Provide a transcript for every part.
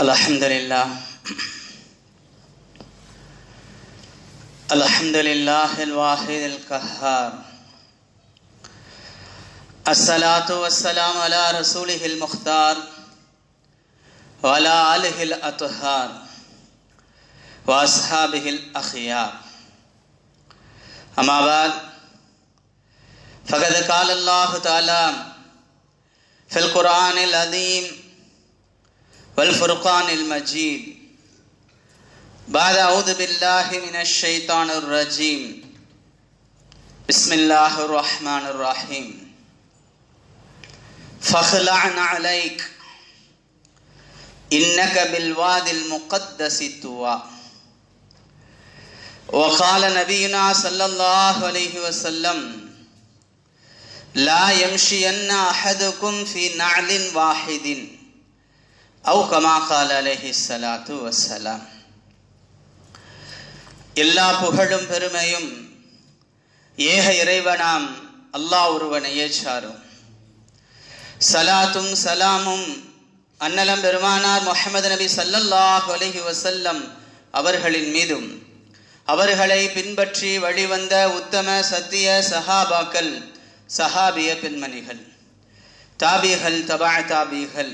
Alhamdulillah. Alhamdulillah al-wahid al-qahhar. As-salatu was-salamu ala rasulih al-mukhtar wa ala alihi al-athhar wa ashabihi al-akhyar. Amma ba'd. Faqad qala Allah ta'ala fil Qur'an al-azim والفرقان المجيد بعد أعوذ بالله من الشيطان الرجيم بسم الله الرحمن الرحيم فخلعنا عليك إنك بالواد المقدس طوى وقال نبينا صلى الله عليه وسلم لا يمشين أحدكم في نعل واحد அவு comma கால அலைஹி ஸலாத்து வஸ்ஸலாம். எல்லா புகழும் பெருமையும் ஏக இறைவனாம் அல்லாஹ் ஒருவனையே சாரும். சலாத்தும் சலாமும் அன்னலம் பெருமானார் முஹம்மது நபி ஸல்லல்லாஹு அலைஹி வஸல்லம் அவர்களின் மீதும் அவர்களை பின்பற்றி வழிவந்த உத்தம சத்திய சஹாபாக்கள், சஹாபிய பெண்மணிகள், தாபிகள், தபா தாபிகள்,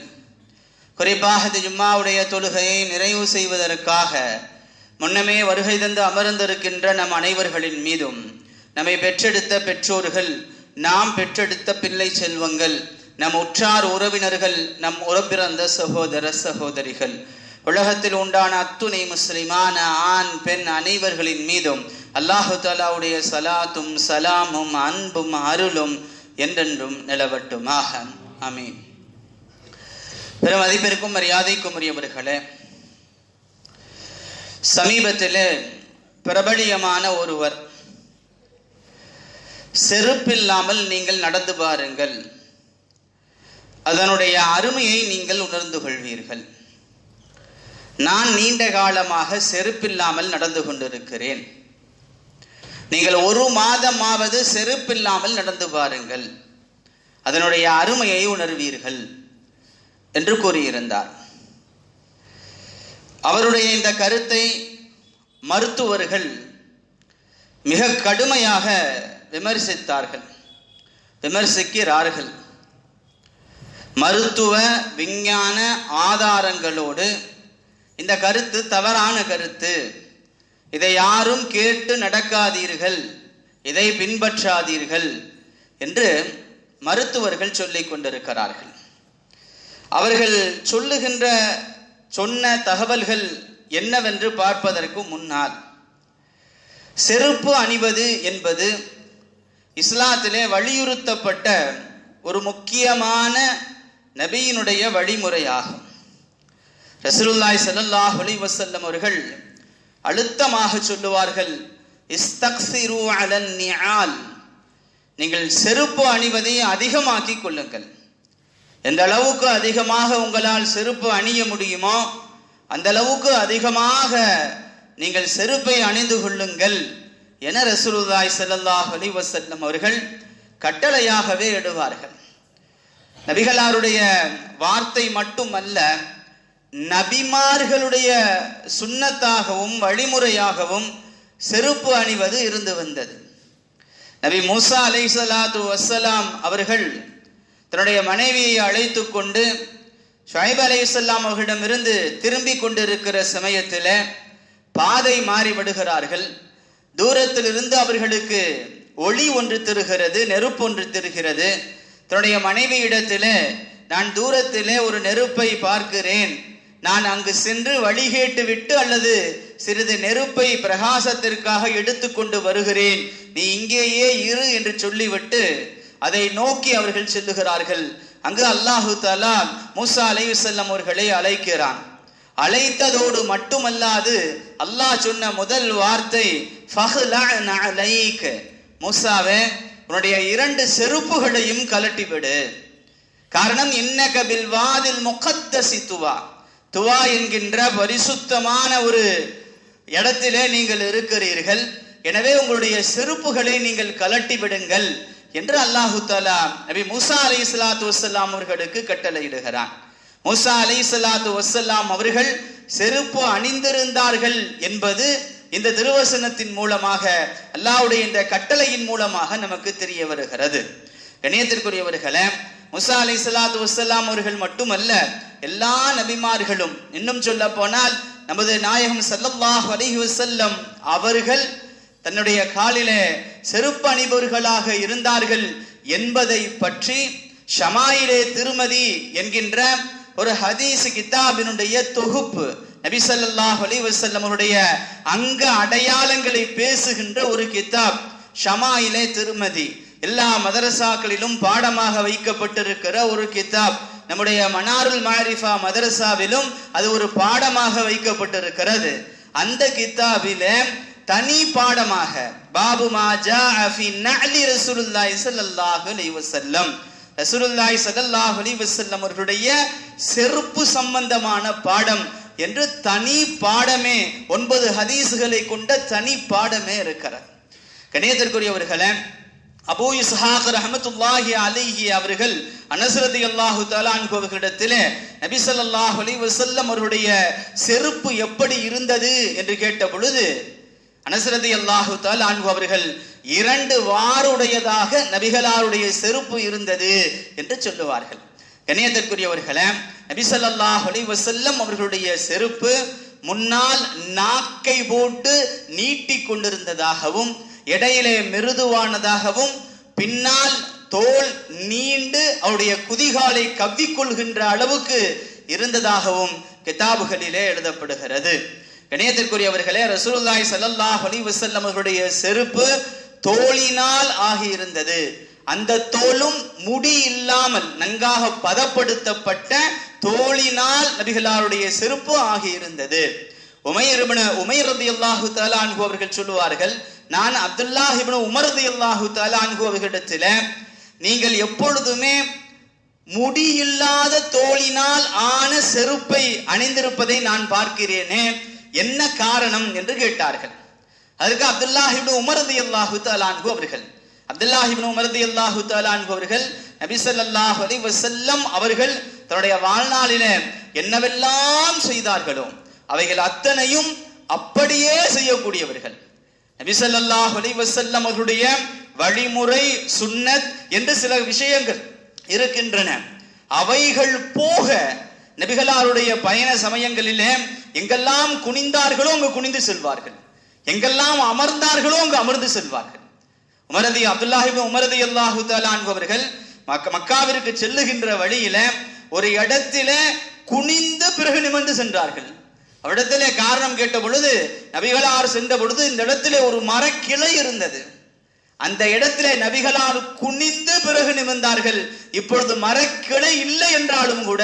குறிப்பாக இந்த ஜும்மாவுடைய தொழுகையை நிறைவு செய்வதற்காக முன்னமே வருகை தந்து அமர்ந்திருக்கின்ற நம் அனைவர்களின் மீதும், நம்மை பெற்றெடுத்த பெற்றோர்கள், நாம் பெற்றெடுத்த பிள்ளை செல்வங்கள், நம் உற்றார் உறவினர்கள், நம் உறப்பிறந்த சகோதர சகோதரிகள், உலகத்தில் உண்டான அத்துணை முஸ்லிமான ஆண் பெண் அனைவர்களின் மீதும் அல்லாஹு தஆலாவுடைய சலாத்தும் சலாமும் அன்பும் அருளும் என்றென்றும் நிலவட்டுமாக. ஆமீன். பெரும் மதிப்பிற்கும் மரியாதைக்கும் உரியவர்களே, சமீபத்தில் பிரபலியமான ஒருவர் செருப்பில்லாமல் நீங்கள் நடந்து பாருங்கள், அதனுடைய அருமையை நீங்கள் உணர்ந்து கொள்வீர்கள். நான் நீண்ட காலமாக செருப்பில்லாமல் நடந்து கொண்டிருக்கிறேன், நீங்கள் ஒரு மாதமாவது செருப்பில்லாமல் நடந்து பாருங்கள், அதனுடைய அருமையை உணர்வீர்கள் என்று கூறியிருந்தார். அவருடைய இந்த கருத்தை மருத்துவர்கள் மிக கடுமையாக விமர்சிக்கிறார்கள். மருத்துவ விஞ்ஞான ஆதாரங்களோடு இந்த கருத்து தவறான கருத்து, இதை யாரும் கேட்டு நடக்காதீர்கள், இதை பின்பற்றாதீர்கள் என்று மருத்துவர்கள் சொல்லிக் கொண்டிருக்கிறார்கள். அவர்கள் சொன்ன தகவல்கள் என்னவென்று பார்ப்பதற்கு முன்னால், செருப்பு அணிவது என்பது இஸ்லாத்திலே வலியுறுத்தப்பட்ட ஒரு முக்கியமான நபியினுடைய வழிமுறையாகும். ரசூலுல்லாஹி ஸல்லல்லாஹு அலைஹி வஸல்லம் அவர்கள் அழுத்தமாக சொல்லுவார்கள், இஸ்தக்ஸிரு அலன் நிஆல், நீங்கள் செருப்பு அணிவதை அதிகமாக்கிக் கொள்ளுங்கள். எந்த அளவுக்கு அதிகமாக உங்களால் செருப்பு அணிய முடியுமோ அந்த அளவுக்கு அதிகமாக நீங்கள் செருப்பை அணிந்து கொள்ளுங்கள் என ரசூலுல்லாஹி ஸல்லல்லாஹு அலைஹி வஸல்லம் அவர்கள் கட்டளையாகவே இடுவார்கள். நபிகளாருடைய வார்த்தை மட்டுமல்ல, நபிமார்களுடைய சுன்னத்தாகவும் வழிமுறையாகவும் செருப்பு அணிவது இருந்து வந்தது. நபி மூசா அலைஹிஸ்ஸலாத்து வஸ்ஸலாம் அவர்கள் தன்னுடைய மனைவியை அழைத்து கொண்டு ஷுஐப் அலைஹிஸ்ஸலாம் அவர்களிடமிருந்து திரும்பி கொண்டிருக்கிற சமயத்தில் பாதை மாறிவிடுகிறார்கள். தூரத்திலிருந்து அவர்களுக்கு ஒளி ஒன்று தெரிகிறது, நெருப்பு ஒன்று தெரிகிறது. தன்னுடைய மனைவியிடத்தில், நான் தூரத்திலே ஒரு நெருப்பை பார்க்கிறேன், நான் அங்கு சென்று வழி கேட்டு விட்டு அல்லது சிறிது நெருப்பை பிரகாசத்திற்காக எடுத்து கொண்டு வருகிறேன், நீ இங்கேயே இரு என்று சொல்லிவிட்டு அதை நோக்கி அவர்கள் செல்லுகிறார்கள். அங்கு அல்லாஹு தஆலா மூசா அலைஹிஸ்ஸலாம் அவர்களை அழைக்கிறான். அழைத்ததோடு மட்டுமல்லாது அல்லாஹ் சொன்ன முதல் வார்த்தை ஃபஹ்லஅன அலைக், மூசாவே உன்னுடைய 2 செருப்புகளையும் கலட்டிவிடு. காரணம், இன்னக பில் வாதில் முகத்தஸி துவா, துவா என்கின்ற பரிசுத்தமான ஒரு இடத்திலே நீங்கள் இருக்கிறீர்கள், எனவே உங்களுடைய செருப்புகளை நீங்கள் கலட்டி விடுங்கள் என்று அல்லாஹு தஆலா நபி மூசா அலைஹிஸ்ஸலாத்து வஸ்ஸலாம் அவர்களுக்கு கட்டளையிடுகிறான். மூசா அலைஹிஸ்ஸலாத்து வஸ்ஸலாம் அவர்கள் செருப்பு அணிந்திருந்தார்கள் என்பது இந்த திருவசனத்தின் மூலமாக, அல்லாஹ்வுடைய இந்த கட்டளையின் மூலமாக நமக்கு தெரிய வருகிறது. கண்ணியத்திற்குரியவர்களே, மூசா அலைஹிஸ்ஸலாத்து வஸ்ஸலாம் அவர்கள் மட்டுமல்ல, எல்லா நபிமார்களும், இன்னும் சொல்ல போனால் நமது நாயகம் ஸல்லல்லாஹு அலைஹி வஸல்லம் அவர்கள் தன்னுடைய காலிலே செருப்பு அணிபவர்களாக இருந்தார்கள் என்பதை பற்றி ஷமாயிலே திருமதி என்கின்ற ஒரு ஹதீஸ் கிதாபினுடைய தொகுப்பு, நபி ஸல்லல்லாஹு அலைஹி வஸல்லம் அவருடைய அங்க அடையாளங்களை பேசுகின்ற ஒரு கிதாப் ஷமாயிலே திருமதி. எல்லா மதரசாக்களிலும் பாடமாக வைக்கப்பட்டிருக்கிற ஒரு கிதாப். நம்முடைய மனாருல் மாரிஃபா மதரசாவிலும் அது ஒரு பாடமாக வைக்கப்பட்டிருக்கிறது. அந்த கிதாபிலே தனி பாடமாக பாபு மா ஜாஅ ஃபீ நஅலி ரசூலுல்லாஹி ஸல்லல்லாஹு அலைஹி வஸல்லம், ரசூலுல்லாஹி ஸல்லல்லாஹு அலைஹி வஸல்லம் அவர்களுடைய செருப்பு சம்பந்தமான பாடம் என்று தனி பாடமே, 9 ஹதீஸ்களை கொண்ட தனி பாடமே இருக்கிறது. கண்ணியத்திற்குரியவர்களே, அபூ இஸ்ஹாக் ரஹ்மத்துல்லாஹி அலைஹி அவர்கள் அனஸ் ரலியல்லாஹு தஆலா அன்ஹு அவர்களிடத்திலே நபி ஸல்லல்லாஹு அலைஹி வஸல்லம் அவருடைய செருப்பு எப்படி இருந்தது என்று கேட்ட பொழுது, அனஸ் ரலியல்லாஹு தஆலா அன்ஹு அவர்கள் 2 வாருடையதாக நபிகளாருடைய செருப்பு இருந்தது என்று சொல்லுவார்கள். கண்ணியத்திற்குரியவர்களே, நபி ஸல்லல்லாஹு அலைஹி வஸல்லம் அவர்களுடைய செருப்பு முன்னால் நாக்கை போட்டு நீட்டி கொண்டிருந்ததாகவும், இடையிலே மிருதுவானதாகவும், பின்னால் தோல் நீண்டு அவருடைய குதிகாலை கவ்விக்கொள்கின்ற அளவுக்கு இருந்ததாகவும் கிதாபுகளிலே எழுதப்படுகிறது. கண்ணியத்திற்குரியவர்களே, ரசூலுல்லாஹி ஸல்லல்லாஹு அலைஹி வஸல்லம் அவர்களுடைய செருப்பு தோலினால் ஆகியிருந்தது. அந்த தோலும் முடி இல்லாமல் நன்காக பதப்படுத்தப்பட்ட தோலினால் நபிகளாருடைய செருப்பு ஆகியிருந்தது. உமைர் ரலியல்லாஹு தஆலா அன்ஹு அவர்கள் சொல்லுவார்கள், நான் அப்துல்லாஹ் இப்னு உமர் ரலியல்லாஹு தஆலா அன்ஹு அவர்களிடத்தில், நீங்கள் எப்பொழுதுமே முடியில்லாத தோலினால் ஆன செருப்பை அணிந்திருப்பதை நான் பார்க்கிறேனே, என்ன காரணம் என்று கேட்டார்கள். அதற்கு அப்துல்லாஹ் இப்னு உமர் ரலியல்லாஹு தஆலா அன்ஹு அவர்கள், அப்துல்லாஹ் இப்னு உமர் ரலியல்லாஹு தஆலா அன்ஹு அவர்கள் நபி ஸல்லல்லாஹு அலைஹி வஸல்லம் அவர்கள் தன்னுடைய வாழ்நாளிலே என்னவெல்லாம் செய்தார்களோ அவைகள் அத்தனையும் அப்படியே செய்யக்கூடியவர்கள். நபி ஸல்லல்லாஹு அலைஹி வஸல்லம் அவர்களுடைய வழிமுறை சுன்னத் என்று சில விஷயங்கள் இருக்கின்றன. அவைகள் போக நபிகளாருடைய பயண சமயங்களிலே எங்கெல்லாம் குனிந்தார்களோ அங்கு குனிந்து செல்வார்கள், எங்கெல்லாம் அமர்ந்தார்களோ அங்கு அமர்ந்து செல்வார்கள். அப்துல்லாஹ் இப்னு உமர் ரலியல்லாஹு தஆலா அன்ஹு அவர்கள் மக்காவிற்கு செல்லுகின்ற வழியில ஒரு இடத்தில குனிந்து பிறகு நிமிர்ந்து சென்றார்கள். அவ்விடத்திலே காரணம் கேட்ட பொழுது, நபிகளார் சென்ற பொழுது இந்த இடத்திலே ஒரு மரக்கிளை இருந்தது. அந்த இடத்திலே நபிகளார் குனிந்து பிறகு நிமிர்ந்தார்கள். இப்பொழுது மரக்கிளை இல்லை என்றாலும் கூட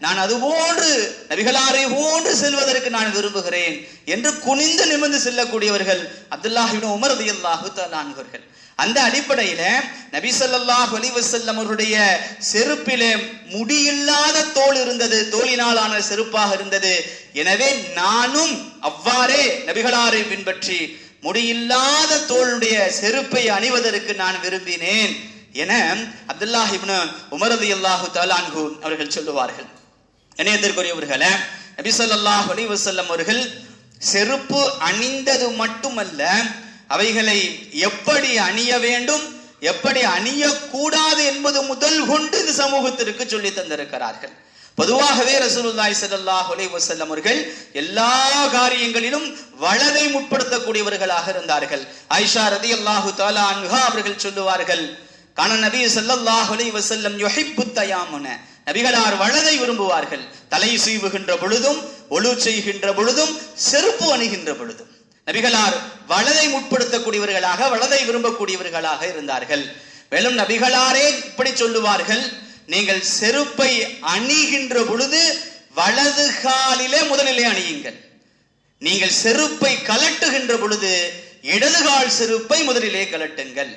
நான் அதுபோன்று நபிகளாரை போன்று செல்வதற்கு நான் விரும்புகிறேன் என்று குனிந்து நிமிர்ந்து செல்லக்கூடியவர்கள் அப்துல்லாஹ் இப்னு உமர் ரலியல்லாஹு தஆலா அன்ஹு அவர்கள். அந்த அடிப்படையில நபி ஸல்லல்லாஹு அலைஹி வஸல்லம் அவருடைய செருப்பிலே முடியில்லாத தோல் இருந்தது, தோலினாலான செருப்பாக இருந்தது. எனவே நானும் அவ்வாறே நபிகளாரை பின்பற்றி முடியில்லாத தோளுடைய செருப்பை அணிவதற்கு நான் விரும்பினேன் என அப்துல்லாஹ் இப்னு உமர் ரலியல்லாஹு தஆலா அன்ஹு அவர்கள் சொல்லுவார்கள். இணையத்திற்குரியவர்களே, நபி ஸல்லல்லாஹு அலைஹி வஸல்லம் அவர்கள் செருப்பு அணிந்தது மட்டுமல்ல, அவைகளை எப்படி அணிய வேண்டும், எப்படி அணியக்கூடாது என்பது முதல் கொண்டு இந்த சமூகத்திற்கு சொல்லி தந்திருக்கிறார்கள். பொதுவாகவே ரசூலுல்லாஹி ஸல்லல்லாஹு அலைஹி வஸல்லம் அவர்கள் எல்லா காரியங்களிலும் வலதை முற்படுத்தக்கூடியவர்களாக இருந்தார்கள். ஆயிஷா ரலியல்லாஹு தஆலா அன்ஹா அவர்கள் சொல்லுவார்கள், கான நபி ஸல்லல்லாஹு அலைஹி வஸல்லம் யுஹிப்பு தயாமுன, நபிகளார் வலதை விரும்புவார்கள். தலை சீவுகின்ற பொழுதும், ஒழு செய்கின்ற பொழுதும், செருப்பு அணிகின்ற பொழுதும் நபிகளார் வலதை முற்படுத்தக்கூடியவர்களாக, வலதை விரும்பக்கூடியவர்களாக இருந்தார்கள். மேலும் நபிகளாரே இப்படி சொல்லுவார்கள், நீங்கள் செருப்பை அணிகின்ற பொழுது வலது காலிலே முதலிலே அணியுங்கள், நீங்கள் செருப்பை கலட்டுகின்ற பொழுது இடது கால் செருப்பை முதலிலே கலட்டுங்கள்,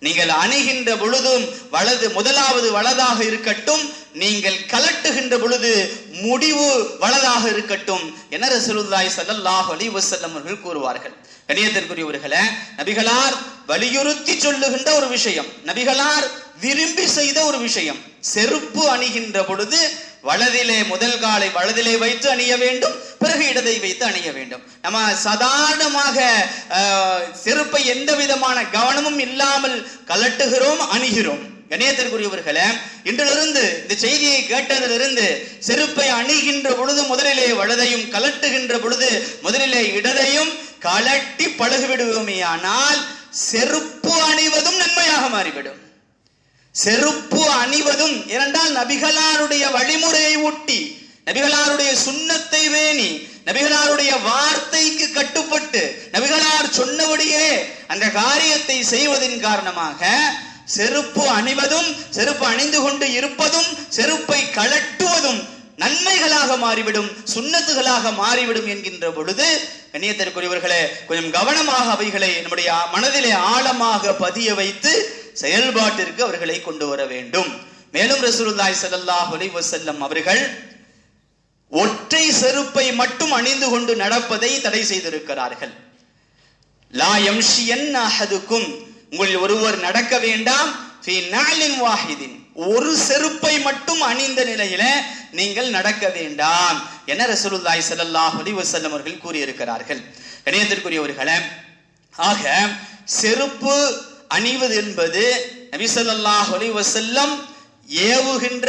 நீங்கள் அணிகின்ற பொழுதும் முதலாவது வலதாக இருக்கட்டும், நீங்கள் கலட்டுகின்ற பொழுது முடிவு வலதாக இருக்கட்டும் என ரசூலுல்லாஹி ஸல்லல்லாஹு அலைஹி வஸல்லம் அவர்கள் கூறுவார்கள். கண்ணியத்திற்குரியவர்களே, நபிகளார் வலியுறுத்தி சொல்லுகின்ற ஒரு விஷயம், நபிகளார் விரும்பி செய்த ஒரு விஷயம், செருப்பு அணிகின்ற பொழுது வலதிலே முதல் காலை வலதிலே வைத்து அணிய வேண்டும், பிறகு இடதை வைத்து அணிய வேண்டும். நம்ம சாதாரணமாக செருப்பை எந்த விதமான கவனமும் இல்லாமல் கலட்டுகிறோம், அணிகிறோம். கணேசத்திற்குரியவர்களே, இன்றிலிருந்து இந்த செய்தியை கேட்டதிலிருந்து செருப்பை அணிகின்ற பொழுது முதலிலே வலதையும், கலட்டுகின்ற பொழுது முதலிலே இடதையும் கலட்டி பழகிவிடுவோமே, ஆனால் செருப்பு அணிவதும் நன்மையாக மாறிவிடும். செருப்பு அணிவதும் ஏனென்றால் நபிகளாருடைய வழிமுறையை ஒட்டி, நபிகளாருடைய சுன்னத்தை வேணி, நபிகளாருடைய வார்த்தைக்கு கட்டுப்பட்டு, நபிகளார் சொன்னபடியே அந்த காரியத்தை செய்வதின் காரணமாக செருப்பு அணிவதும், செருப்பு அணிந்து கொண்டு இருப்பதும், செருப்பை கலட்டுவதும் நன்மைகளாக மாறிவிடும், சுன்னத்துகளாக மாறிவிடும் என்கின்ற பொழுது கண்ணியத்திற்குரியவர்களே, கொஞ்சம் கவனமாக அவைகளை நம்முடைய மனதிலே ஆழமாக பதிய வைத்து செயல்பாட்டிற்கு அவர்களை கொண்டு வர வேண்டும். மேலும் ரசூலுல்லாஹி ஸல்லல்லாஹு அலைஹி வஸல்லம் அவர்கள் ஒற்றை செருப்பை மட்டும் அணிந்து கொண்டு நடப்பதை தடை செய்திருக்கிறார்கள். லா யம்ஷியன் அஹதுக்கும், உங்களில் ஒருவர் நடக்க வேண்டாம், ஃபீ நஅலின் வாஹிதின், ஒரு செருப்பை மட்டும் அணிந்த நிலையில நீங்கள் நடக்க வேண்டாம் என ரசூலுல்லாஹி ஸல்லல்லாஹு அலைஹி வஸல்லம் அவர்கள் கூறியிருக்கிறார்கள். கண்ணியத்திற்குரியவர்களே, ஆக செருப்பு அணிவது என்பது நபி ஸல்லல்லாஹு அலைஹி வஸல்லம் ஏவுகின்ற,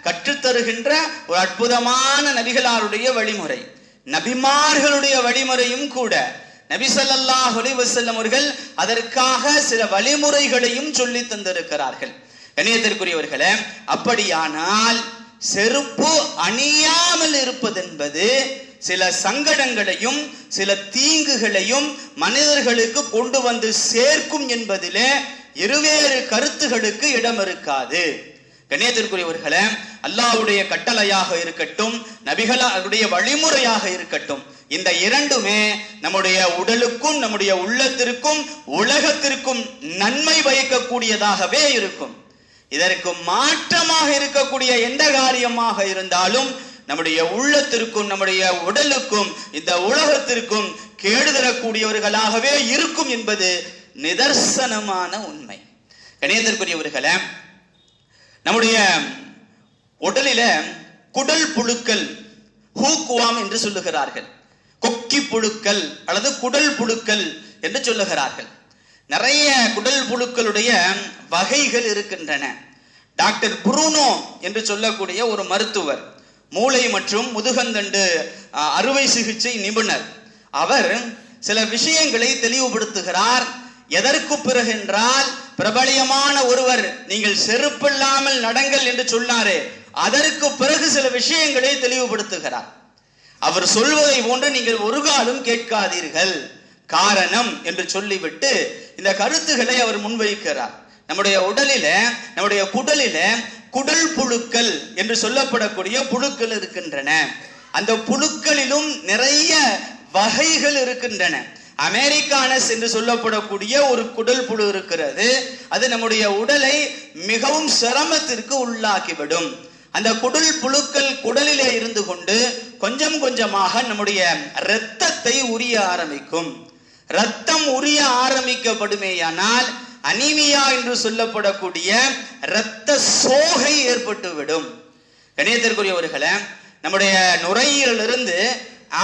கற்றுத்தருகின்ற ஒரு அற்புதமான நபிகளாருடைய வழிமுறை, நபிமார்களுடைய வழிமுறையும் கூட. நபி ஸல்லல்லாஹு அலைஹி வஸல்லம் அவர்கள் அதற்காக சில வழிமுறைகளையும் சொல்லி தந்திருக்கிறார்கள். கண்ணியத்திற்குரியவர்களே, அப்படியானால் செருப்பு அணியாமல் இருப்பது என்பது சில சங்கடங்களையும் சில தீங்குகளையும் மனிதர்களுக்கு கொண்டு வந்து சேர்க்கும் என்பதிலே இருவேறு கருத்துகளுக்கு இடம் இருக்காது. கண்ணியத்திற்குரியவர்களே, அல்லாஹ்வுடைய கட்டளையாக இருக்கட்டும், நபிகளுடைய வழிமுறையாக இருக்கட்டும், இந்த இரண்டுமே நம்முடைய உடலுக்கும் நம்முடைய உள்ளத்திற்கும் உலகத்திற்கும் நன்மை பயக்கக்கூடியதாகவே இருக்கும். இதற்கு மாற்றமாக இருக்கக்கூடிய எந்த காரியமாக இருந்தாலும் நம்முடைய உள்ளத்திற்கும் நம்முடைய உடலுக்கும் இந்த உலகத்திற்கும் கேடு தரக்கூடியவர்களாகவே இருக்கும் என்பது நிதர்சனமான உண்மை. கணியத்திற்குரியவர்களே, நம்முடைய உடலில குடல் புழுக்கள் ஹூக்குவாம் என்று சொல்லுகிறார்கள், கொக்கி புழுக்கள் அல்லது குடல் புழுக்கள் என்று சொல்லுகிறார்கள். நிறைய குடல் புழுக்களுடைய வகைகள் இருக்கின்றன. டாக்டர் புரூனோ என்று சொல்லக்கூடிய ஒரு மருத்துவர், மூளை மற்றும் முதுகந்தண்டு அறுவை சிகிச்சை நிபுணர், அவர் சில விஷயங்களை தெளிவுபடுத்துகிறார். எதற்கு பிறகு என்றால், பிரபலியமான ஒருவர் நீங்கள் செருப்பில்லாமல் நடங்கள் என்று சொன்னாரே, அதற்கு பிறகு சில விஷயங்களை தெளிவுபடுத்துகிறார். அவர் சொல்வதை போன்று நீங்கள் ஒரு காலம் கேட்காதீர்கள், காரணம் என்று சொல்லிவிட்டு இந்த கருத்துக்களை அவர் முன்வைக்கிறார். நம்முடைய உடலில, நம்முடைய குடலில குடல் புழுக்கள் என்று சொல்லப்படக்கூடிய புழுக்கள் இருக்கின்றன. அந்த புழுக்களிலும் நிறைய வகைகள் இருக்கின்றன. அமெரிக்கானஸ் என்று சொல்லப்படக்கூடிய ஒரு குடல் புழு இருக்கிறது. அது நம்முடைய உடலை மிகவும் சிரமத்திற்கு உள்ளாக்கிவிடும். அந்த குடல் புழுக்கள் குடலிலே இருந்து கொண்டு கொஞ்சம் கொஞ்சமாக நம்முடைய இரத்தத்தை உரிய ஆரம்பிக்கும். இரத்தம் உரிய ஆரம்பிக்கப்படுமேயானால் அனீமியா என்று சொல்லப்படக்கூடிய இரத்த சோகை ஏற்பட்டுவிடும். கணியத்திற்குரியவர்களே, நம்முடைய நுரையீரலிருந்து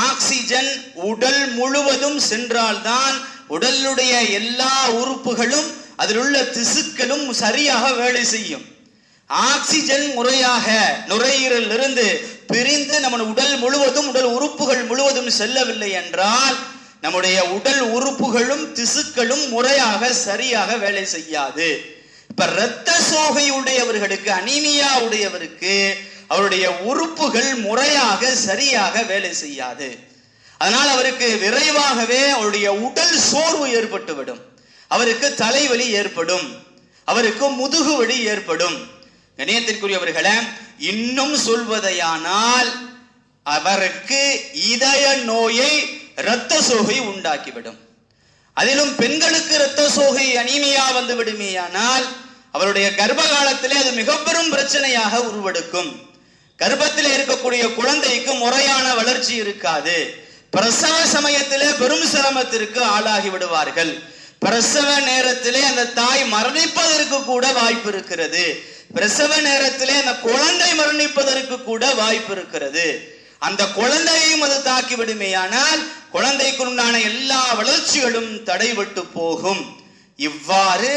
ஆக்சிஜன் உடல் முழுவதும் சென்றால்தான் உடலுடைய எல்லா உறுப்புகளும் அதில் உள்ள திசுக்களும் சரியாக வேலை செய்யும். ஆக்சிஜன் முறையாக நுரையீரலில் இருந்து பிரிந்து நம்ம உடல் முழுவதும், உடல் உறுப்புகள் முழுவதும் செல்லவில்லை என்றால் நம்முடைய உடல் உறுப்புகளும் திசுக்களும் முறையாக சரியாக வேலை செய்யாது. இப்ப இரத்த சோகை உடையவர்களுக்கு, அனீமியா உடையவருக்கு அவருடைய உறுப்புகள் முறையாக சரியாக வேலை செய்யாது. அதனால் அவருக்கு விரைவாகவே அவருடைய உடல் சோர்வு ஏற்பட்டுவிடும், அவருக்கு தலைவலி ஏற்படும், அவருக்கு முதுகு வலி ஏற்படும். கணியத்திற்குரியவர்களே, இன்னும் சொல்வதையானால் அவருக்கு இதய நோயை, இரத்த சோகை உண்டாக்கிவிடும். அதிலும் பெண்களுக்கு இரத்த சோகை அனீமியா வந்து விடுமேயானால் அவருடைய கர்ப்ப காலத்திலே அது மிக பெரும் பிரச்சனையாக உருவெடுக்கும். கர்ப்பத்தில் இருக்கக்கூடிய குழந்தைக்கு முறையான வளர்ச்சி இருக்காது. பிரசவ சமயத்திலே பெரும் சிரமத்திற்கு ஆளாகி விடுவார்கள். பிரசவ நேரத்திலே அந்த தாய் மரணிப்பதற்கு கூட வாய்ப்பு இருக்கிறது. பிரசவ நேரத்திலே அந்த குழந்தை மரணிப்பதற்கு கூட வாய்ப்பு இருக்கிறது. அந்த குழந்தையையும் அது தாக்கிவிடுமேயானால் குழந்தைக்குண்டான எல்லா வளர்ச்சிகளும் தடைபட்டு போகும். இவ்வாறு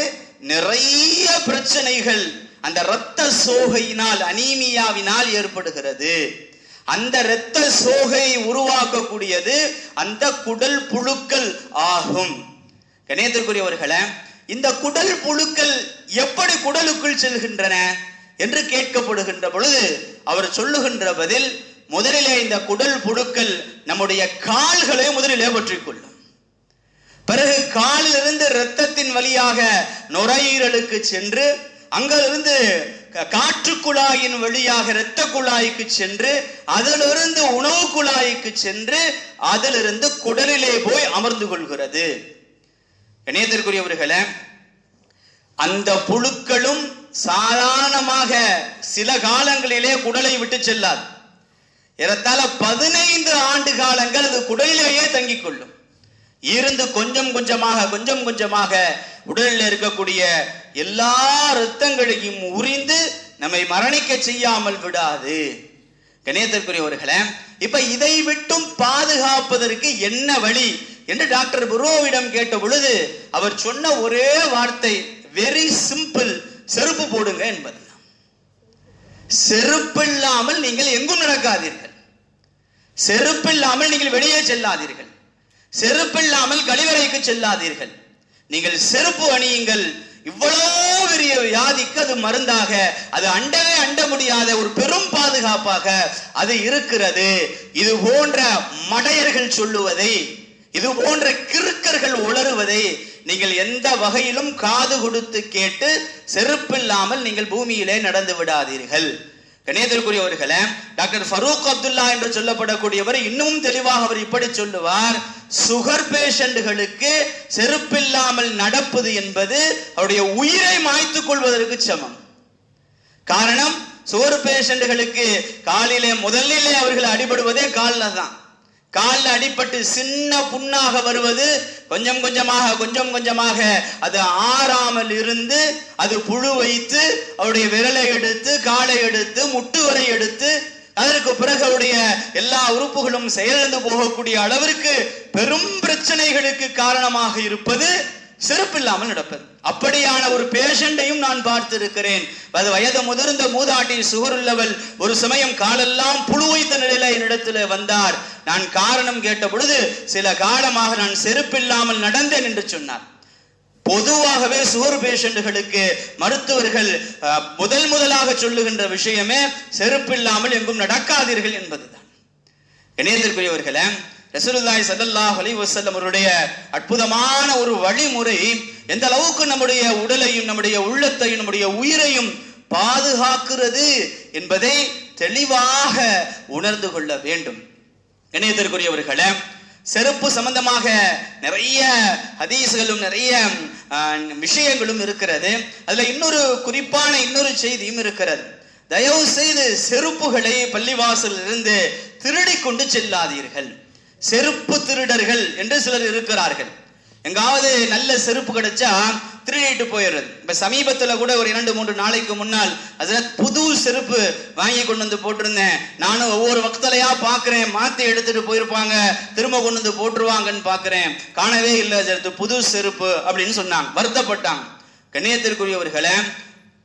நிறைய பிரச்சனைகள் அந்த இரத்த சோகையினால், அனீமியாவினால் ஏற்படுகிறது. அந்த இரத்த சோகை உருவாக்கக்கூடியது அந்த குடல் புழுக்கள் ஆகும். கணேசத்திற்குரியவர்களே, இந்த குடல் புழுக்கள் எப்படி குடலுக்குள் செல்கின்றன என்று கேட்கப்படுகின்ற பொழுது அவர் சொல்லுகின்ற பதில், முதலிலே இந்த குடல் புழுக்கள் நம்முடைய கால்களை முதலிலே பற்றிக் கொள்ளும். பிறகு காலிலிருந்து இரத்தத்தின் வழியாக நுரையீரலுக்கு சென்று, அங்கிருந்து காற்று குழாயின் வழியாக இரத்த குழாய்க்கு சென்று, அதிலிருந்து உணவு குழாய்க்கு சென்று, அதிலிருந்து குடலிலே போய் அமர்ந்து கொள்கிறது. கணேசத்திற்குரியவர்களே, அந்த புழுக்களும் சாதாரணமாக சில காலங்களிலே குடலை விட்டு செல்லாது. ஏறத்தாழ 15 ஆண்டு காலங்கள் அது குடலிலேயே தங்கிக் கொள்ளும். இருந்து கொஞ்சம் கொஞ்சமாக உடலில் இருக்கக்கூடிய எல்லா இரத்தங்களையும் உரிந்து நம்மை மரணிக்க செய்யாமல் விடாது. கணேசத்திற்குரியவர்களே, இப்ப இதை விட்டும் பாதுகாப்பதற்கு என்ன வழி என்று டாக்டர் புரோவிடம் கேட்ட பொழுது அவர் சொன்ன ஒரே வார்த்தை வெரி சிம்பிள், செருப்பு போடுங்க என்பது. செருப்பில்லாமல் நீங்கள் எங்கும் நடக்காதீர்கள். செருப்பில்லாமல் நீங்கள் வெளியே செல்லாதீர்கள். செருப்பில்லாமல் கழிவறைக்கு செல்லாதீர்கள். நீங்கள் செருப்பு அணியுங்கள். இவ்வளவு பெரிய வியாதிக்கு அது மருந்தாக, அது அண்ட முடியாத ஒரு பெரும் பாதுகாப்பாக அது இருக்கிறது. இது போன்ற மடையர்கள் சொல்லுவதை, இது போன்ற கிறுக்கர்கள் உளறுவதை நீங்கள் எந்த வகையிலும் காது கொடுத்து கேட்டு செருப்பில்லாமல் நீங்கள் பூமியிலே நடந்து விடாதீர்கள். கணேசத்திற்குரியவர்களே, டாக்டர் ஃபரூக் அப்துல்லா என்று சொல்லப்படக்கூடியவர் இன்னும் தெளிவாக அவர் இப்படி சொல்லுவார், சுகர் பேஷண்ட்களுக்கு செருப்பில்லாமல் நடப்பது என்பது அவருடைய உயிரை மாய்த்துக் கொள்வதற்கு சமம். காரணம், சுகர் பேஷண்ட்களுக்கு காலிலே முதலிலே அவர்கள் அடிபடுவதே காலில் தான். காலில் அடிபட்டு சின்ன புண்ணாக வருவது கொஞ்சம் கொஞ்சமாக அது ஆறாமல் இருந்து அது புழு வைத்து அவருடைய விரலை எடுத்து, காலை எடுத்து, முட்டு வரை எடுத்து, அதற்கு பிறகு அவருடைய எல்லா உறுப்புகளும் செயலிழந்து போகக்கூடிய அளவிற்கு பெரும் பிரச்சனைகளுக்கு காரணமாக இருப்பது செருப்பில்லாமல் நடப்பது. அப்படியான ஒரு பேஷண்டையும் நான் பார்த்திருக்கிறேன். அது வயது முதிர்ந்த மூதாட்டி, சுகர் உள்ளவள். ஒரு சமயம் காலெல்லாம் புழு வைத்த நிலையில என்னிடத்துல வந்தார். நான் காரணம் கேட்ட பொழுது, சில காலமாக நான் செருப்பில்லாமல் நடந்தேன் என்று சொன்னார். பொதுவாகவே சுகர் பேஷண்ட்களுக்கு மருத்துவர்கள் முதலாக சொல்லுகின்ற விஷயமே செருப்பில்லாமல் எங்கும் நடக்காதீர்கள் என்பதுதான். இணையத்திற்குரியவர்களே, ரசூலுல்லாஹி ஸல்லல்லாஹு அலைஹி வஸல்லம் அவருடைய அற்புதமான ஒரு வழிமுறை எந்த அளவுக்கு நம்முடைய உடலையும் நம்முடைய உள்ளத்தையும் நம்முடைய உயிரையும் பாதுகாக்கிறது என்பதை தெளிவாக உணர்ந்து கொள்ள வேண்டும். இணையத்திற்குரியவர்களே, செருப்பு சம்பந்தமாக நிறைய ஹதீஸ்களும் நிறைய விஷயங்களும் இருக்கிறது. அதுல குறிப்பான இன்னொரு செய்தியும் இருக்கிறது. தயவு செய்து செருப்புகளை பள்ளிவாசலில் இருந்து திருடி கொண்டு செல்லாதீர்கள். செருப்பு திருடர்கள் என்று சிலர் இருக்கிறார்கள். எங்காவது நல்ல செருப்பு கிடைச்சா திருடிட்டு போயிடுறது. இப்ப சமீபத்துல கூட ஒரு 2-3 நாளைக்கு முன்னால் அதுல புது செருப்பு வாங்கி கொண்டு வந்து போட்டிருந்தேன். நானும் ஒவ்வொரு வக்தலையா பாக்குறேன், மாத்தி எடுத்துட்டு போயிருப்பாங்க, திரும்ப கொண்டு வந்து போட்டுருவாங்கன்னு பாக்குறேன். காணவே இல்லை, புது செருப்பு அப்படின்னு சொன்னாங்க. வருத்தப்பட்டாங்க. கண்ணியத்திற்குரியவர்களே,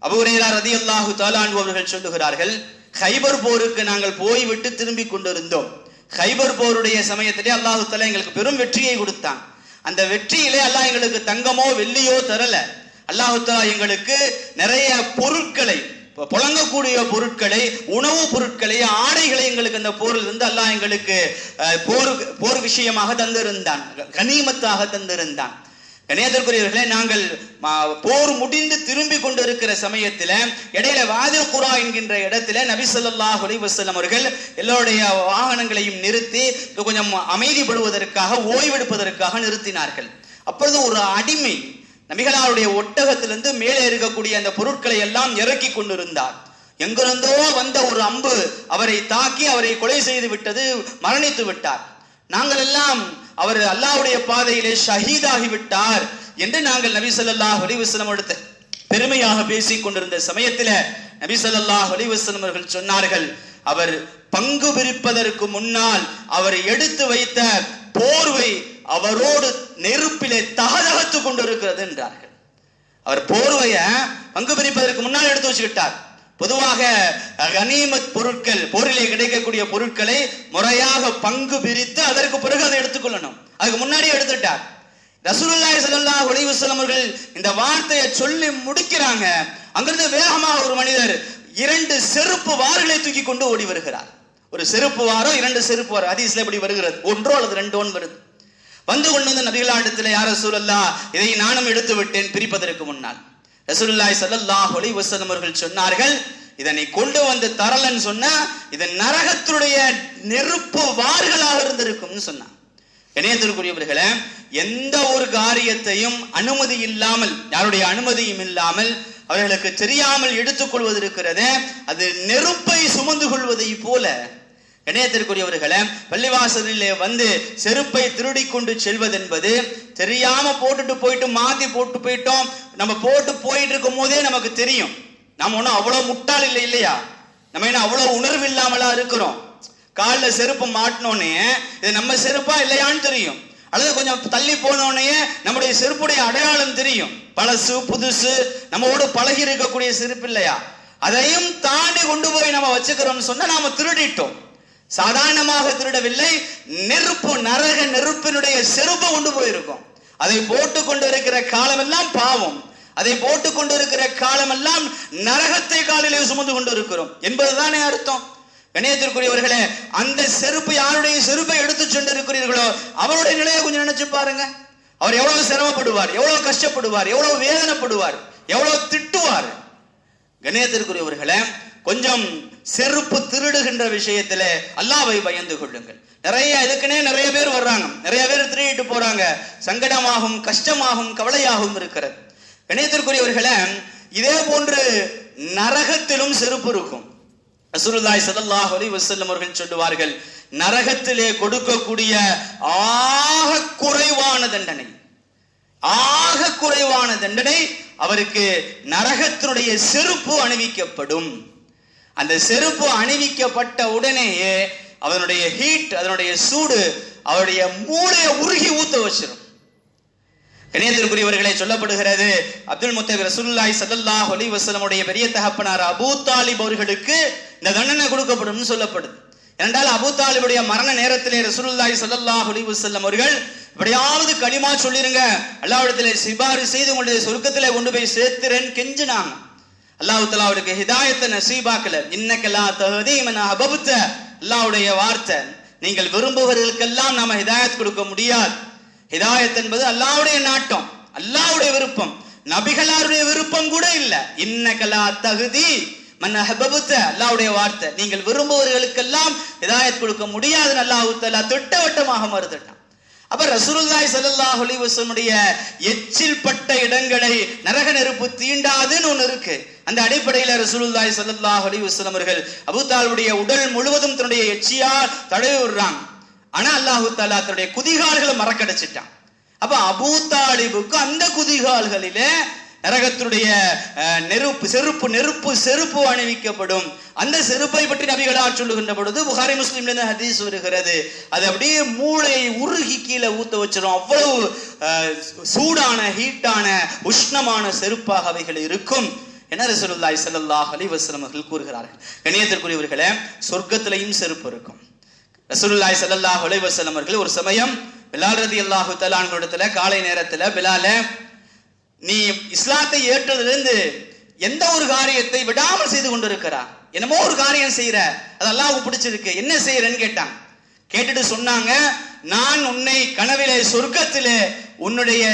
அபூ ஹுரைரா ரலியல்லாஹு தஆலா அன்ஹு அவர்கள் சொல்லுகிறார்கள், கைபர் போருக்கு நாங்கள் போய்விட்டு திரும்பி கொண்டிருந்தோம். கைபர் போருடைய சமயத்திலே அல்லாஹ் தஆலா எங்களுக்கு பெரும் வெற்றியை கொடுத்தான். அந்த வெற்றியிலே அல்லாஹ் எங்களுக்கு தங்கமோ வெள்ளியோ தரல. அல்லாஹ் தஆலா எங்களுக்கு நிறைய பொருட்களை, புழங்கக்கூடிய பொருட்களை, உணவு பொருட்களை, ஆடைகளை எங்களுக்கு அந்த போரில் இருந்து அல்லாஹ் எங்களுக்கு போர் விஷயமாக தந்திருந்தான், கனிமத்தாக தந்திருந்தான். கணியத்திற்குரியவர்களே, நாங்கள் போர் முடிந்து திரும்பி கொண்டிருக்கிற சமயத்தில் இடையில வாதில் குரா என்கின்ற இடத்துல நபி ஸல்லல்லாஹு அலைஹி வஸல்லம் அவர்கள் எல்லோருடைய வாகனங்களையும் நிறுத்தி கொஞ்சம் அமைதிப்படுவதற்காக, ஓய்வெடுப்பதற்காக நிறுத்தினார்கள். அப்பொழுது ஒரு அடிமை நபிகளாருடைய ஒட்டகத்திலிருந்து மேலே இருக்கக்கூடிய அந்த பொருட்களை எல்லாம் இறக்கி கொண்டிருந்தார். எங்கிருந்தோ வந்த ஒரு அம்பு அவரை தாக்கி அவரை கொலை செய்து விட்டது, மரணித்து விட்டார். நாங்கள் எல்லாம் அவர் அல்லாஹ்வுடைய பாதையிலே ஷஹீதாகி விட்டார் என்று நாங்கள் நபி ஸல்லல்லாஹு அலைஹி வஸல்லம் பெருமையாக பேசிக் கொண்டிருந்த சமயத்தில் நபி ஸல்லல்லாஹு அலைஹி வஸல்லம் அவர்கள் சொன்னார்கள், அவர் பங்கு பிரிப்பதற்கு முன்னால் அவர் எடுத்து வைத்த போர்வை அவரோடு நெருப்பிலே தகதகத்து கொண்டிருக்கிறது என்றார்கள். அவர் போர்வைய பங்கு பிரிப்பதற்கு முன்னால் எடுத்து வச்சுக்கிட்டார். பொதுவாக கனிமத் பொருட்கள், போரிலே கிடைக்கக்கூடிய பொருட்களை முறையாக பங்கு பிரித்து அதற்கு பிறகு அதை எடுத்துக்கொள்ளணும். அதுக்கு முன்னாடி எடுத்துட்டார். ரசூலுல்லாஹி ஸல்லல்லாஹு அலைஹி வஸல்லம் அவர்கள் இந்த வார்த்தையை சொல்லி முடிக்கிறாங்க. அங்கிருந்து வேகமாக ஒரு மனிதர் 2 செருப்பு வார்களை தூக்கி கொண்டு ஓடி வருகிறார். ஒரு செருப்பு வாரம், 2 செருப்பு வாரம், ஹதீஸ்ல எப்படி வருகிறது, ஒன்றோ அல்லது 2 வருது. வந்து கொண்டு வந்து நபிகளாரிடத்தில், யா ரசூலல்லாஹ், இதை நானும் எடுத்து விட்டேன் பிரிப்பதற்கு முன்னால். ரசூலுல்லாஹி ஸல்லல்லாஹு அலைஹி வஸல்லம் அவர்கள் சொன்னார்கள், இதை நீ கொண்டு வந்து தரலன்னு சொன்னா இது நரகத்துடைய நெருப்பு வார்களாக இருந்திருக்கும்னு சொன்னான். இணையத்திற்குரியவர்களே, எந்த ஒரு காரியத்தையும் அனுமதி இல்லாமல், யாருடைய அனுமதியும் இல்லாமல் அவர்களுக்கு தெரியாமல் எடுத்துக்கொள்வது இருக்கிறது, அது நெருப்பை சுமந்து கொள்வதை போல. இணையத்திற்குரியவர்களே, பள்ளிவாசலிலே வந்து செருப்பை திருடி கொண்டு செல்வது என்பது தெரியாம போட்டுட்டு போயிட்டு மாத்தி போட்டு போயிட்டோம், நம்ம போட்டு போயிட்டு இருக்கும் போதே நமக்கு தெரியும். நம்ம ஒன்றும் அவ்வளவு முட்டாள் இல்லை இல்லையா? நம்ம என்ன அவ்வளவு உணர்வு இல்லாமலா இருக்கிறோம்? காலில் செருப்பு மாட்டினோன்னே இது நம்ம செருப்பா இல்லையான்னு தெரியும். அல்லது கொஞ்சம் தள்ளி போனோடனே நம்முடைய செருப்புடைய அடையாளம் தெரியும். பழசு புதுசு நம்மோடு பழகி இருக்கக்கூடிய செருப்பு இல்லையா? அதையும் தாண்டி கொண்டு போய் நம்ம வச்சுக்கிறோம்னு சொன்னா நாம திருடிட்டோம். சாதாரணமாக திருடவில்லை, நெருப்பு, நரக நெருப்பினுடைய செருப்பை கொண்டு போயிருக்கோம். அதை போட்டு கொண்டு இருக்கிற காலமெல்லாம் பாவம், அதை போட்டு கொண்டு இருக்கிற காலமெல்லாம் நரகத்தை காலிலே சுமந்து கொண்டு இருக்கிறோம் என்பதுதானே அர்த்தம். கணேசத்திற்குரியவர்களே, அந்த செருப்பு, யாருடைய செருப்பை எடுத்து சென்று இருக்கிறீர்களோ அவருடைய நிலையை கொஞ்சம் நினைச்சு பாருங்க. அவர் எவ்வளவு சிரமப்படுவார், எவ்வளவு கஷ்டப்படுவார், எவ்வளவு வேதனைப்படுவார், எவ்வளவு திட்டுவார். கணேசத்திற்குரியவர்களே, கொஞ்சம் செருப்பு திருடுகின்ற விஷயத்துல அல்லாஹ்வை பயந்து கொள்ளுங்கள். இதுக்குன்னே நிறைய பேர் வர்றாங்க, நிறைய பேர் திருடிட்டு போறாங்க. சங்கடமாகவும் கஷ்டமாகவும் கவலையாகவும் இருக்கிறது. கணேசத்திற்குரியவர்களே, இதே போன்று நரகத்திலும் செருப்பு இருக்கும். ரசூலுல்லாஹி ஸல்லல்லாஹு அலைஹி வஸல்லம் அவர்கள் சொல்லுவார்கள், நரகத்திலே கொடுக்கக்கூடிய ஆக குறைவான தண்டனை, ஆக குறைவான தண்டனை அவருக்கு நரகத்தினுடைய செருப்பு அணிவிக்கப்படும். அந்த செருப்பு அணிவிக்கப்பட்ட உடனேயே அவனுடைய ஹீட், அதனுடைய சூடு அவருடைய மூளையை உருகி ஊத்த வச்சிடும். கணியத்திற்குரியவர்களே, சொல்லப்படுகிறது, அப்துல் முத்தலிப் ரசூலுல்லாஹி ஸல்லல்லாஹு அலைஹி வஸல்லம் உடைய பெரிய தகப்பனார் அபூ தாலிப் அவர்களுக்கு இந்த தண்டனை கொடுக்கப்படும் சொல்லப்படுது. ஏனென்றால் அபூ தாலிபுடைய மரண நேரத்திலே ரசூலுல்லாஹி ஸல்லல்லாஹு அலைஹி வஸல்லம் அவர்கள் எப்படியாவது கலிமா சொல்லிருங்க, அல்லாஹ்விடத்திலே சிபாரிசு செய்து உங்களுடைய சொர்க்கத்திலே கொண்டு போய் சேர்த்துறேன்னு கெஞ்சினாங்க. அல்லாஹ் தஆலா அவருக்கு ஹிதாயத்தை நசீபாக்கல. இன்னக லா தஹ்தி மன் அஹ்பப்த, அல்லாஹ்வுடைய வார்த்தை, நீங்கள் விரும்புவவர்களுக்கெல்லாம் நாம ஹிதாயத் கொடுக்க முடியாது. ஹிதாயத் என்பது அல்லாஹ்வுடைய நாட்டம், அல்லாஹ்வுடைய விருப்பம், நபிகளாருடைய விருப்பம் கூட இல்ல. இன்னக லா தஹ்தி மன் அஹ்பப்த, அல்லாஹ்வுடைய வார்த்தை, நீங்கள் விரும்புவவர்களுக்கெல்லாம் ஹிதாயத் கொடுக்க முடியாதுன்னு அல்லாஹ் தஆலா திட்டவட்டமாக மறுத்துட்டான். அப்ப ரசூலுல்லாஹி ஸல்லல்லாஹு அலைஹி வஸல்லம் உடைய எச்சில் பட்ட இடங்களை நரக நெருப்பு தீண்டாதுன்னு ஒண்ணு இருக்கு. அந்த அடிப்படையில ரசூலுல்லாஹி ஸல்லல்லாஹு அலைஹி வஸல்லம் அவர்கள் அபூ தாலிபுடைய உடல் முழுவதும் தன்னுடைய எச்சியால் தடவி விடுறாங்க. ஆனா அல்லாஹ் தஆலா தன்னுடைய குதிகால்களை மறக்கடிச்சிட்டான். அப்ப அபூ தாலிபுக்கு அந்த குதிகால்களிலே நரகத்தினுடைய நெருப்பு செருப்பு அணிவிக்கப்படும். அந்த செருப்பை பற்றி நபிகளார் சொல்லுகின்ற பொழுது புகாரி முஸ்லிம்ல ஹதீஸ் வருகிறது, அது அப்படியே மூளையை உருகி கீழே ஊத்த வச்சிடும். அவ்வளவு சூடான, ஹீட்டான, உஷ்ணமான செருப்பாக அவைகள் இருக்கும் என ரசூலுல்லாஹி ஸல்லல்லாஹு அலைஹி வஸல்லம் அவர்கள் கூறுகிறார்கள். கண்ணியத்திற்குரியவர்களே, சொர்க்கத்திலையும் செருப்பு இருக்கும். ரசூலுல்லாஹி ஸல்லல்லாஹு அலைஹி வஸல்லம் அவர்கள் ஒரு சமயம் பிலால் ரலியல்லாஹு தஆலா அன்ஹு காலை நேரத்துல, பிலாலே, நீ இஸ்லாத்தை ஏற்றதிலிருந்து எந்த ஒரு காரியத்தை விடாமல் செய்து கொண்டிருக்கிறா, என்னமோ ஒரு காரியம் செய்யற, அது அல்லாஹ்வுக்கு பிடிச்சிருக்கு, என்ன செய்யறன்னு கேட்டாங்க. கேட்டுட்டு சொன்னாங்க, நான் உன்னை கனவிலே சொர்க்கத்திலே உன்னுடைய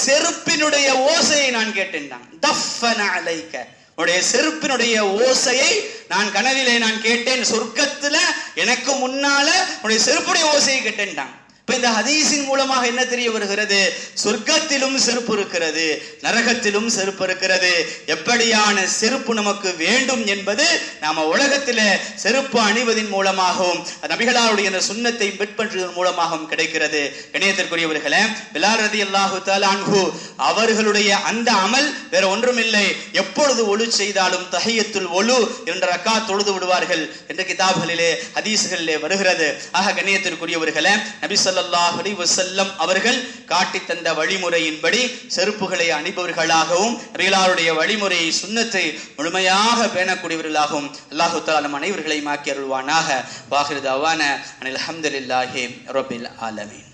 செருப்பினுடைய ஓசையை நான் கேட்டேன். தஃபன அலைக, உன்னுடைய செருப்பினுடைய ஓசையை நான் கனவிலே நான் கேட்டேன். சொர்க்கத்துல எனக்கு முன்னால உன்னுடைய செருப்புடைய ஓசையை கேட்டேன். இந்த ஹதீஸின் மூலமாக என்ன தெரிய வருகிறது? சொர்க்கத்திலும் செருப்பு இருக்கிறது, நரகத்திலும் செருப்பு இருக்கிறது. எப்படியான செருப்பு நமக்கு வேண்டும் என்பது நாம உலகத்தில செருப்பு அணிவதன் மூலமாகவும் நபிகளாருடைய சுன்னத்தை பின்பற்றுவதன் மூலமாகவும் கிடைக்கிறது. கண்ணியத்திற்குரியவர்களே, பிலால் ரலியல்லாஹு தஆலா அன்ஹு அவர்களுடைய அந்த அமல் வேற ஒன்றுமில்லை. எப்பொழுது ஒழு செய்தாலும் தஹியத்துல் ஒழு 2 ரக்காத் தொழுது விடுவார்கள் என்ற கிதாபுகளிலே ஹதீஸ்களிலே வருகிறது. ஆக கண்ணியத்திற்குரியவர்களே, நபி ஸல்லல்லாஹு அலைஹி வஸல்லம் அவர்கள் காட்டி தந்த வழிமுறையின்படி செருப்புகளை அணிபவர்களாகவும் நபிகளாருடைய வழிமுறையை சுன்னத்தை முழுமையாக பேணக்கூடியவர்களாகவும் அல்லாஹு தஆலா நம் அனைவர்களையும் ஆக்கி அருள்வானாக. வாஹிரு தஅவானா அனில் ஹம்துலில்லாஹி ரப்பில் ஆலமீன்.